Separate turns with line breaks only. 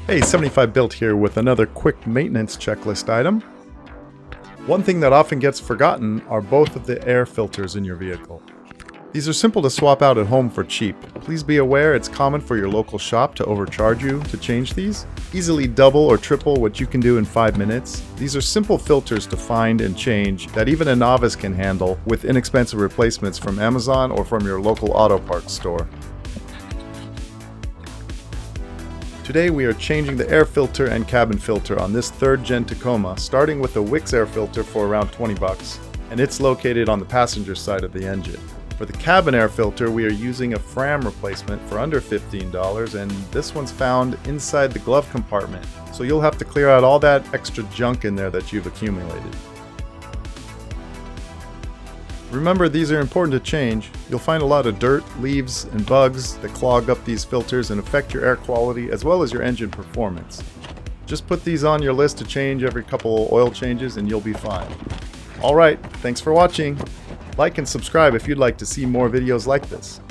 Hey, 75 Built here with another quick maintenance checklist item. One thing that often gets forgotten are both of the air filters in your vehicle. These are simple to swap out at home for cheap. Please be aware it's common for your local shop to overcharge you to change these. Easily double or triple what you can do in 5 minutes. These are simple filters to find and change that even a novice can handle with inexpensive replacements from Amazon or from your local auto parts store. Today we are changing the air filter and cabin filter on this 3rd gen Tacoma, starting with a Wix air filter for around 20 bucks, and it's located on the passenger side of the engine. For the cabin air filter, we are using a Fram replacement for under $15, and this one's found inside the glove compartment, so you'll have to clear out all that extra junk in there that you've accumulated. Remember, these are important to change. You'll find a lot of dirt, leaves, and bugs that clog up these filters and affect your air quality as well as your engine performance. Just put these on your list to change every couple oil changes and you'll be fine. Alright, thanks for watching. Like and subscribe if you'd like to see more videos like this.